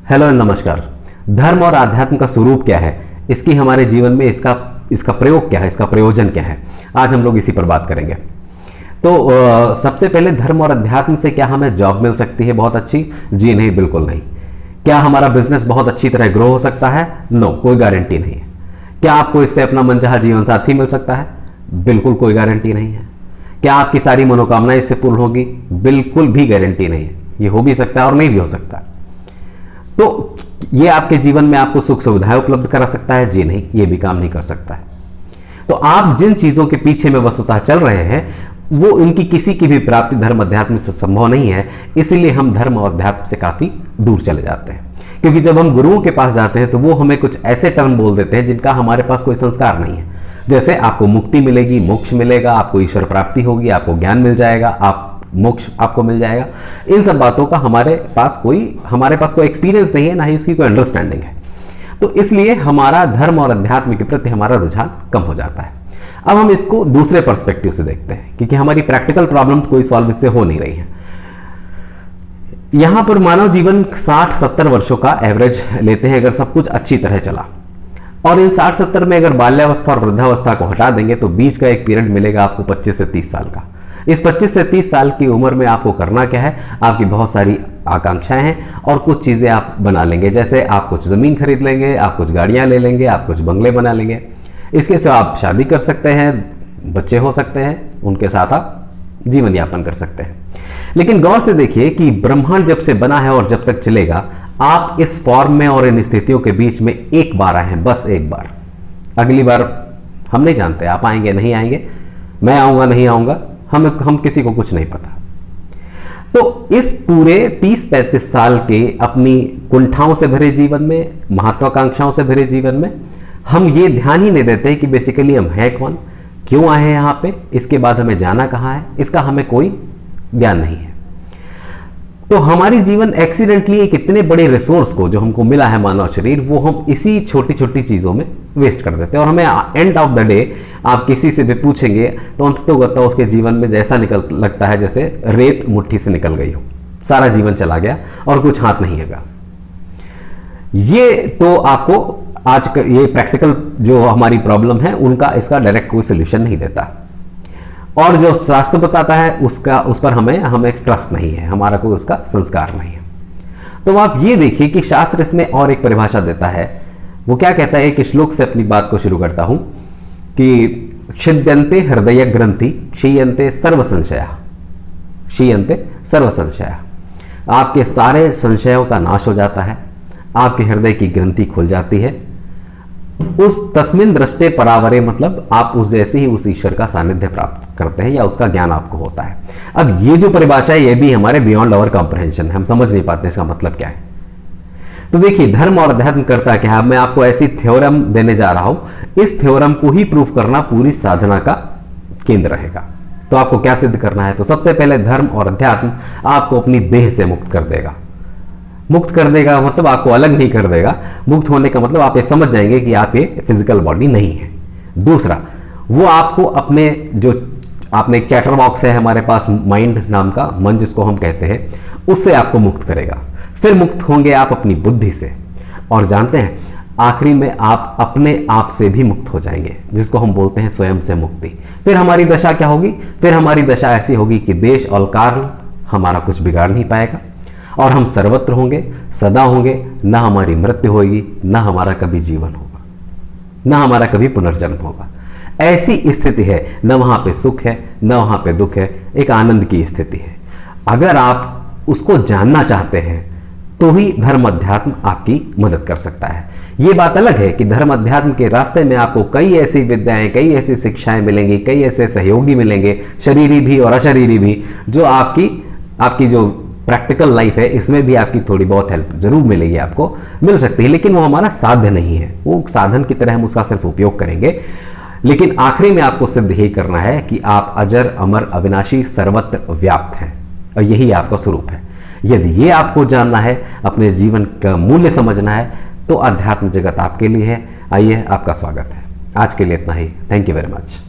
Hello नमस्कार। धर्म और आध्यात्म का स्वरूप क्या है, इसकी हमारे जीवन में इसका प्रयोग क्या है, इसका प्रयोजन क्या है, आज हम लोग इसी पर बात करेंगे। तो सबसे पहले धर्म और अध्यात्म से क्या हमें जॉब मिल सकती है बहुत अच्छी? जी नहीं, बिल्कुल नहीं। क्या हमारा बिजनेस बहुत अच्छी तरह ग्रो हो सकता है? नो, कोई गारंटी नहीं है। क्या आपको इससे अपना मनचाहा जीवन साथी मिल सकता है? बिल्कुल कोई गारंटी नहीं है। क्या आपकी सारी मनोकामनाएं इससे पूर्ण होगी? बिल्कुल भी गारंटी नहीं है। ये हो भी सकता है और नहीं भी हो सकता। तो ये आपके जीवन में आपको सुख सुविधाएं उपलब्ध करा सकता है? जी नहीं, ये भी काम नहीं कर सकता है। तो आप जिन चीजों के पीछे में वस्तुतः चल रहे हैं वो इनकी किसी की भी प्राप्ति धर्म अध्यात्म से संभव नहीं है। इसीलिए हम धर्म और अध्यात्म से काफी दूर चले जाते हैं, क्योंकि जब हम गुरुओं के पास जाते हैं तो वो हमें कुछ ऐसे टर्म बोल देते हैं जिनका हमारे पास कोई संस्कार नहीं है। जैसे आपको मुक्ति मिलेगी, मोक्ष मिलेगा, आपको ईश्वर प्राप्ति होगी, आपको ज्ञान मिल जाएगा, आप मोक्ष आपको मिल जाएगा। इन सब बातों का हमारे पास कोई एक्सपीरियंस नहीं है, ना ही उसकी कोई अंडरस्टैंडिंग है। तो इसलिए हमारा धर्म और अध्यात्म के प्रति हमारा रुझान कम हो जाता है। अब हम इसको दूसरे पर्सपेक्टिव से देखते हैं, क्योंकि हमारी प्रैक्टिकल प्रॉब्लम कोई सॉल्व इससे हो नहीं रही है। यहां पर मानव जीवन 60-70 वर्षों का एवरेज लेते हैं अगर सब कुछ अच्छी तरह चला, और इन 60-70 में अगर बाल्यावस्था और वृद्धावस्था को हटा देंगे तो बीच का एक पीरियड मिलेगा आपको 25 से 30 साल का। इस 25 से 30 साल की उम्र में आपको करना क्या है? आपकी बहुत सारी आकांक्षाएं हैं और कुछ चीज़ें आप बना लेंगे। जैसे आप कुछ ज़मीन खरीद लेंगे, आप कुछ गाड़ियां ले लेंगे, आप कुछ बंगले बना लेंगे। इसके सिवा आप शादी कर सकते हैं, बच्चे हो सकते हैं, उनके साथ आप जीवन यापन कर सकते हैं। लेकिन गौर से देखिए कि ब्रह्मांड जब से बना है और जब तक चलेगा, आप इस फॉर्म में और इन स्थितियों के बीच में एक बार आए हैं, बस एक बार। अगली बार हम नहीं जानते, आप आएंगे नहीं आएंगे, मैं आऊँगा नहीं आऊँगा, हम किसी को कुछ नहीं पता। तो इस पूरे 30-35 साल के अपनी कुंठाओं से भरे जीवन में, महत्वाकांक्षाओं से भरे जीवन में हम ये ध्यान ही नहीं देते कि बेसिकली हम हैं कौन, क्यों आए हैं यहाँ पे, इसके बाद हमें जाना कहाँ है, इसका हमें कोई ज्ञान नहीं है। तो हमारी जीवन एक्सीडेंटली एक इतने बड़े रिसोर्स को जो हमको मिला है मानव शरीर, वो हम इसी छोटी छोटी चीज़ों में वेस्ट कर देते हैं। और हमें एंड ऑफ द डे आप किसी से भी पूछेंगे तो अंततोगत्वा उसके जीवन में जैसा लगता है जैसे रेत मुट्ठी से निकल गई हो, सारा जीवन चला गया और कुछ हाथ नहीं आएगा। ये तो आपको आज का ये प्रैक्टिकल जो हमारी प्रॉब्लम है इसका डायरेक्ट कोई सोल्यूशन नहीं देता, और जो शास्त्र बताता है उस पर हमें ट्रस्ट नहीं है, हमारा कोई उसका संस्कार नहीं है। तो आप ये देखिए कि शास्त्र इसमें और एक परिभाषा देता है। वो क्या कहता है? एक श्लोक से अपनी बात को शुरू करता हूं कि क्षिद्यन्ते हृदय ग्रंथि क्षीयन्ते सर्व संशया, क्षीयन्ते सर्व संशया। आपके सारे संशयों का नाश हो जाता है, आपके हृदय की ग्रंथि खुल जाती है। उस तस्मिन दृष्टे परावरे, मतलब आप उस जैसे ही उस ईश्वर का सानिध्य प्राप्त करते हैं या उसका ज्ञान आपको होता है। अब ये जो परिभाषा है ये भी हमारे बियॉन्ड आवर कॉम्प्रहेंशन है, हम समझ नहीं पाते इसका मतलब क्या है। तो देखिए, धर्म और अध्यात्म करता क्या है? मैं आपको ऐसी थ्योरम देने जा रहा हूं, इस थ्योरम को ही प्रूफ करना पूरी साधना का केंद्र रहेगा। तो आपको क्या सिद्ध करना है? तो सबसे पहले धर्म और अध्यात्म आपको अपनी देह से मुक्त कर देगा। मुक्त कर देगा मतलब आपको अलग नहीं कर देगा। मुक्त होने का मतलब आप ये समझ जाएंगे कि आप ये फिजिकल बॉडी नहीं है। दूसरा, वो आपको आपने एक चैटर बॉक्स है हमारे पास, माइंड नाम का, मन जिसको हम कहते हैं, उससे आपको मुक्त करेगा। फिर मुक्त होंगे आप अपनी बुद्धि से, और जानते हैं आखिरी में आप अपने आप से भी मुक्त हो जाएंगे, जिसको हम बोलते हैं स्वयं से मुक्ति। फिर हमारी दशा क्या होगी? फिर हमारी दशा ऐसी होगी कि देश और काल हमारा कुछ बिगाड़ नहीं पाएगा, और हम सर्वत्र होंगे, सदा होंगे। ना हमारी मृत्यु होगी, ना हमारा कभी जीवन होगा, ना हमारा कभी पुनर्जन्म होगा। ऐसी स्थिति है, न वहां पे सुख है, न वहां पे दुख है, एक आनंद की स्थिति है। अगर आप उसको जानना चाहते हैं तो ही धर्म अध्यात्म आपकी मदद कर सकता है। ये बात अलग है कि धर्म अध्यात्म के रास्ते में आपको कई ऐसी विद्याएं, कई ऐसी शिक्षाएं मिलेंगी, कई ऐसे सहयोगी मिलेंगे, शरीरी भी और अशरीरी भी, जो आपकी जो प्रैक्टिकल लाइफ है इसमें भी आपकी थोड़ी बहुत हेल्प जरूर मिलेगी, आपको मिल सकती है। लेकिन वो हमारा साध्य नहीं है, वो साधन की तरह हम उसका सिर्फ उपयोग करेंगे। लेकिन आखिरी में आपको सिद्ध यही करना है कि आप अजर अमर अविनाशी सर्वत्र व्याप्त हैं, और यही आपका स्वरूप है। यदि ये आपको जानना है, अपने जीवन का मूल्य समझना है, तो अध्यात्म जगत आपके लिए है। आइए, आपका स्वागत है। आज के लिए इतना ही। Thank you very much.